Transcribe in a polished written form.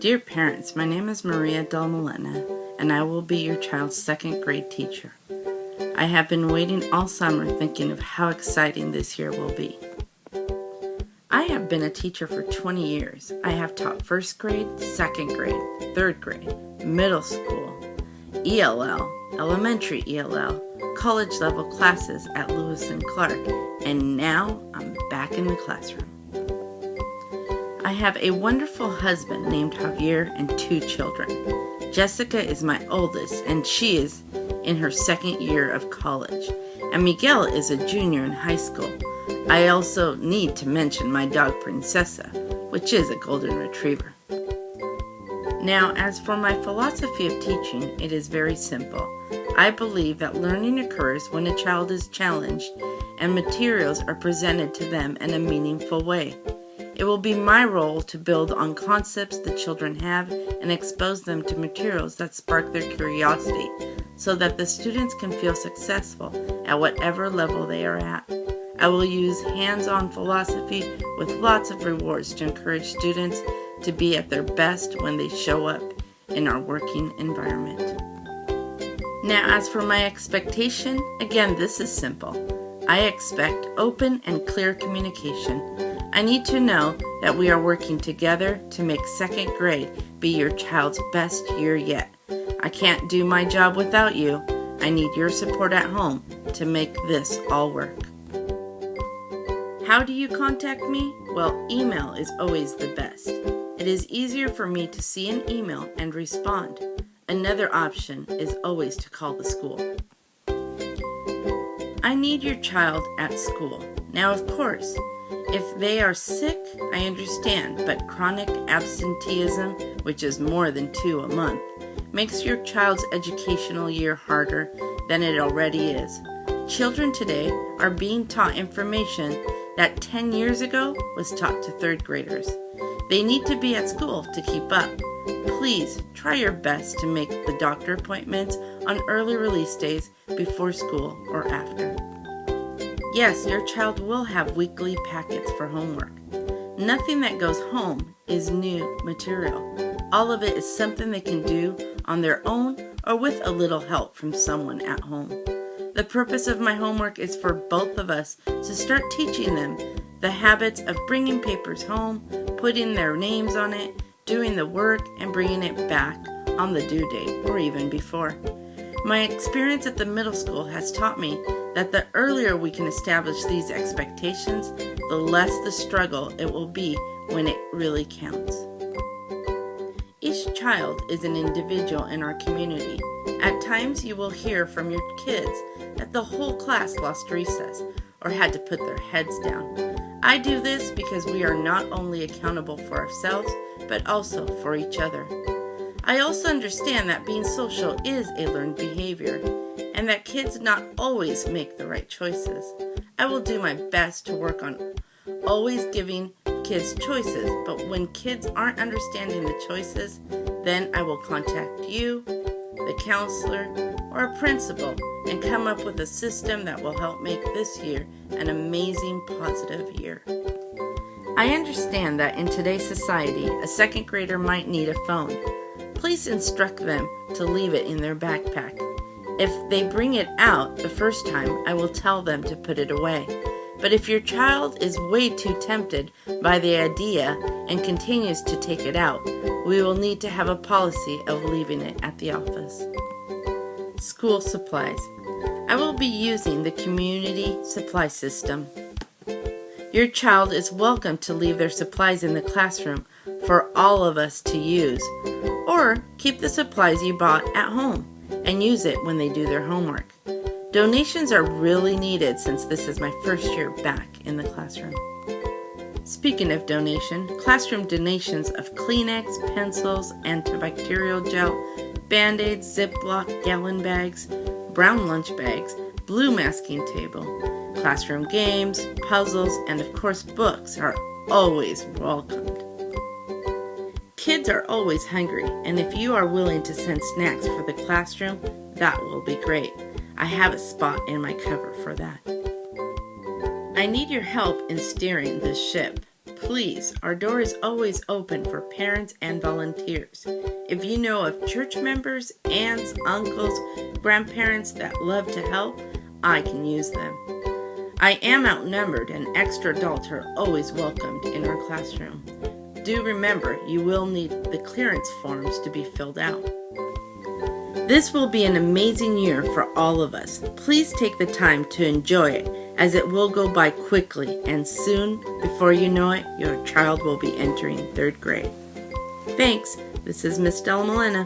Dear parents, my name is Maria Del Molina, and I will be your child's second grade teacher. I have been waiting all summer thinking of how exciting this year will be. I have been a teacher for 20 years. I have taught first grade, second grade, third grade, middle school, ELL, elementary ELL, college level classes at Lewis and Clark, and now I'm back in the classroom. I have a wonderful husband named Javier and 2 children. Jessica is my oldest, and she is in her second year of college, and Miguel is a junior in high school. I also need to mention my dog Princesa, which is a golden retriever. Now, as for my philosophy of teaching, it is very simple. I believe that learning occurs when a child is challenged and materials are presented to them in a meaningful way. It will be my role to build on concepts the children have and expose them to materials that spark their curiosity so that the students can feel successful at whatever level they are at. I will use hands-on philosophy with lots of rewards to encourage students to be at their best when they show up in our working environment. Now, as for my expectation, again, this is simple. I expect open and clear communication. I need to know that we are working together to make second grade be your child's best year yet. I can't do my job without you. I need your support at home to make this all work. How do you contact me? Well, email is always the best. It is easier for me to see an email and respond. Another option is always to call the school. I need your child at school. Now, of course, if they are sick, I understand, but chronic absenteeism, which is more than 2 a month, makes your child's educational year harder than it already is. Children today are being taught information that 10 years ago was taught to 3rd graders. They need to be at school to keep up. Please try your best to make the doctor appointments on early release days before school or after. Yes, your child will have weekly packets for homework. Nothing that goes home is new material. All of it is something they can do on their own or with a little help from someone at home. The purpose of my homework is for both of us to start teaching them the habits of bringing papers home, putting their names on it, doing the work, and bringing it back on the due date or even before. My experience at the middle school has taught me that the earlier we can establish these expectations, the less the struggle it will be when it really counts. Each child is an individual in our community. At times you will hear from your kids that the whole class lost recess or had to put their heads down. I do this because we are not only accountable for ourselves, but also for each other. I also understand that being social is a learned behavior, and that kids not always make the right choices. I will do my best to work on always giving kids choices, but when kids aren't understanding the choices, then I will contact you, the counselor, or a principal, and come up with a system that will help make this year an amazing, positive year. I understand that in today's society, a 2nd grader might need a phone. Please instruct them to leave it in their backpack. If they bring it out the first time, I will tell them to put it away. But if your child is way too tempted by the idea and continues to take it out, we will need to have a policy of leaving it at the office. School supplies. I will be using the community supply system. Your child is welcome to leave their supplies in the classroom for all of us to use, or keep the supplies you bought at home and use it when they do their homework. Donations are really needed since this is my first year back in the classroom. Speaking of donation, classroom donations of Kleenex, pencils, antibacterial gel, Band-Aids, Ziploc, gallon bags, brown lunch bags, blue masking table, classroom games, puzzles, and of course books are always welcomed. Kids are always hungry, and if you are willing to send snacks for the classroom, that will be great. I have a spot in my cover for that. I need your help in steering this ship. please, our door is always open for parents and volunteers. If you know of church members, aunts, uncles, grandparents that love to help, I can use them. I am outnumbered and extra adults are always welcomed in our classroom. Do remember, you will need the clearance forms to be filled out. This will be an amazing year for all of us. Please take the time to enjoy it, as it will go by quickly, and soon, before you know it, your child will be entering 3rd grade. Thanks. This is Miss Della Malena.